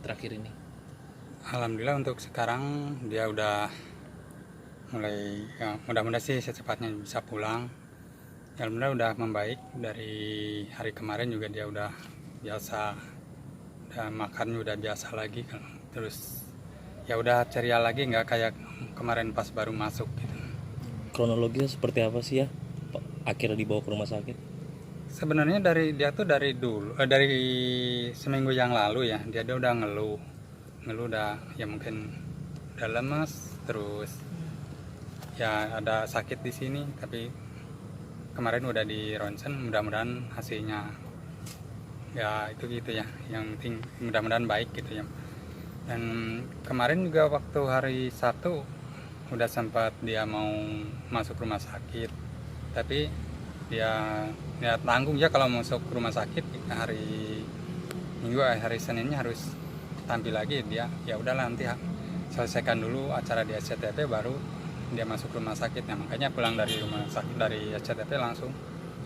terakhir ini? Alhamdulillah untuk sekarang dia udah mulai, ya mudah-mudahan sih secepatnya bisa pulang. Alhamdulillah udah membaik, dari hari kemarin juga dia udah biasa, udah makan udah biasa lagi kan. Terus ya udah ceria lagi, nggak kayak kemarin pas baru masuk gitu. Kronologisnya seperti apa sih ya akhirnya dibawa ke rumah sakit? Sebenarnya dari dia tuh dari dulu, dari seminggu yang lalu ya, dia udah ngeluh udah ya mungkin udah lemas, terus ya ada sakit di sini, tapi kemarin udah di ronsen, mudah-mudahan hasilnya ya itu gitu ya, yang penting mudah-mudahan baik gitu ya. Dan kemarin juga waktu hari Sabtu udah sempat dia mau masuk rumah sakit, tapi dia ya tanggung ya kalau masuk rumah sakit hari Minggu, hari Seninnya harus tampil lagi. Dia ya udahlah nanti selesaikan dulu acara di SCTP baru dia masuk rumah sakit. Nah, makanya pulang dari rumah sakit, dari SCTP langsung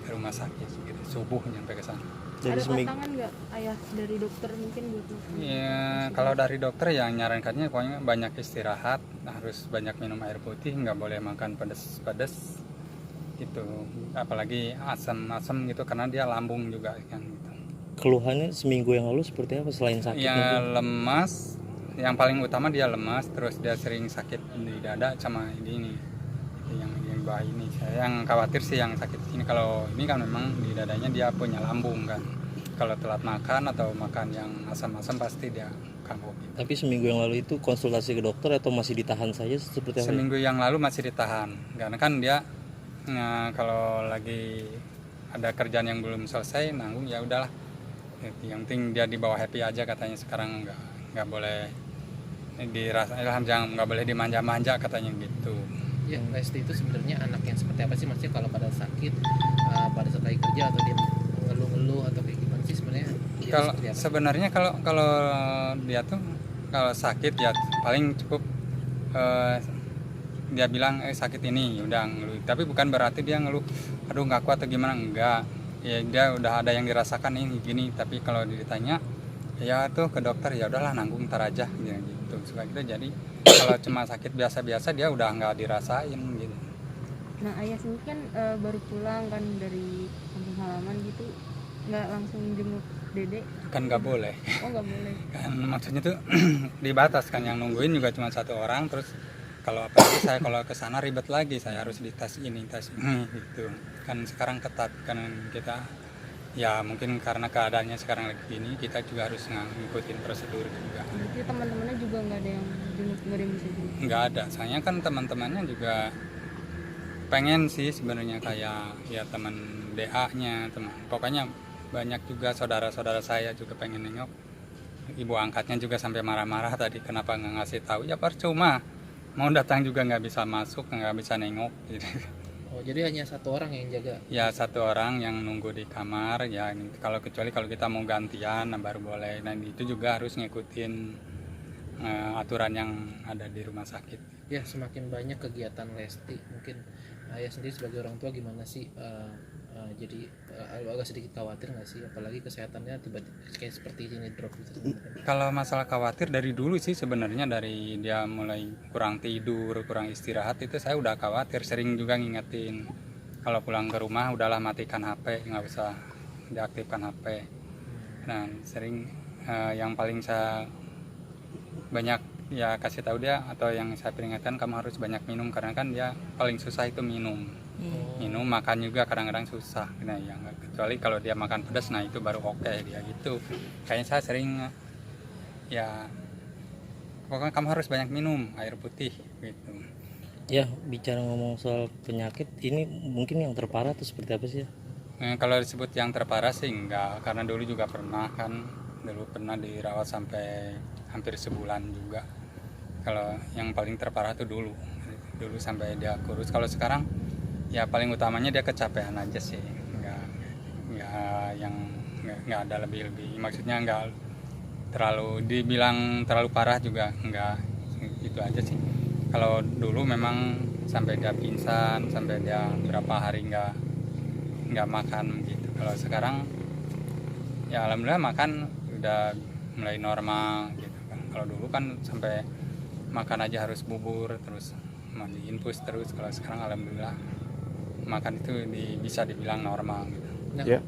ke rumah sakit gitu, subuh nyampe ke sana. Ada pantangan nggak ayah dari dokter mungkin buat Ya, kalau dari dokter yang nyarankannya pokoknya banyak istirahat, harus banyak minum air putih, nggak boleh makan pedas-pedas gitu, apalagi asam-asam gitu, karena dia lambung juga kan gitu. Keluhannya seminggu yang lalu seperti apa selain sakit? Ya lemas, yang paling utama dia lemas, terus dia sering sakit di dada sama ini yang bawah ini. Saya yang khawatir sih yang sakit ini, kalau ini kan memang di dadanya dia punya lambung kan. Kalau telat makan atau makan yang asam-asam pasti dia kambuh. Tapi seminggu yang lalu itu konsultasi ke dokter atau masih ditahan saja seperti apa? Seminggu yang lalu masih ditahan, karena kan dia kalau lagi ada kerjaan yang belum selesai nanggung, ya udahlah, yang penting dia dibawa happy aja katanya. Sekarang nggak boleh dirasa, jangan, nggak boleh dimanja-manja katanya gitu. Ya, Lesti itu sebenarnya anak yang seperti apa sih, maksudnya kalau pada sakit, pada saat lagi kerja, atau dia ngeluh-ngeluh atau kayak gimana sih sebenarnya? Kalau sebenarnya kalau dia tuh kalau sakit ya paling cukup dia bilang sakit ini udah ngeluh, tapi bukan berarti dia ngeluh aduh nggak kuat atau gimana, enggak ya, dia udah ada yang dirasakan ini gini. Tapi kalau ditanya ya tuh ke dokter, ya udahlah nanggung ntar aja gitu suka gitu. Jadi kalau cuma sakit biasa-biasa dia udah nggak dirasain gitu. Nah ayah sendiri kan baru pulang kan dari kampung halaman gitu, nggak langsung jenguk dede Kan nggak boleh. Oh nggak boleh Kan maksudnya tuh dibatas kan, yang nungguin juga cuma satu orang. Terus kalau apalagi saya kalau ke sana ribet lagi, saya harus dites ini tes ini gitu kan. Sekarang ketat kan kita, ya mungkin karena keadaannya sekarang lagi gini, kita juga harus ngikutin prosedur juga. Jadi teman-temannya juga nggak ada yang jenguk, nggak ada yang bisa jenguk? Nggak ada, soalnya kan teman-temannya juga pengen sih sebenarnya, kayak ya teman DA-nya, teman pokoknya banyak juga saudara-saudara saya juga pengen nengok. Ibu angkatnya juga sampai marah-marah tadi, kenapa nggak ngasih tahu. Ya percuma, mau datang juga nggak bisa masuk, nggak bisa nengok gitu. Oh, jadi hanya satu orang yang jaga? Ya satu orang yang nunggu di kamar ya, kalau kecuali kalau kita mau gantian baru boleh. Dan itu juga harus ngikutin aturan yang ada di rumah sakit. Ya, semakin banyak kegiatan Lesti, mungkin ayah sendiri sebagai orang tua gimana sih, jadi agak sedikit khawatir nggak sih, apalagi kesehatannya tiba-tiba kayak seperti ini drop gitu? Kalau masalah khawatir dari dulu sih sebenarnya, dari dia mulai kurang tidur, kurang istirahat itu saya udah khawatir. Sering juga ngingetin kalau pulang ke rumah udahlah matikan HP, nggak usah diaktifkan HP. Nah sering yang paling saya banyak ya kasih tahu dia, atau yang saya peringatkan, kamu harus banyak minum, karena kan dia paling susah itu minum. Minum, makan juga kadang-kadang susah. Nah ya kecuali kalau dia makan pedas, nah itu baru oke dia gitu. Kayaknya saya sering ya pokoknya kamu harus banyak minum air putih gitu. Ya, bicara ngomong soal penyakit ini, mungkin yang terparah tuh seperti apa sih ya? Kalau disebut yang terparah sih enggak, karena dulu juga pernah dirawat sampai hampir sebulan juga. Kalau yang paling terparah tuh dulu sampai dia kurus. Kalau sekarang ya paling utamanya dia kecapean aja sih, nggak ada lebih, maksudnya nggak terlalu dibilang terlalu parah juga, nggak, itu aja sih. Kalau dulu memang sampai dia pingsan, sampai dia berapa hari nggak makan gitu. Kalau sekarang ya alhamdulillah makan udah mulai normal gitu kan. Kalau dulu kan sampai makan aja harus bubur terus mandi infus terus. Kalau sekarang alhamdulillah makan itu bisa dibilang normal gitu. Nah, Ya,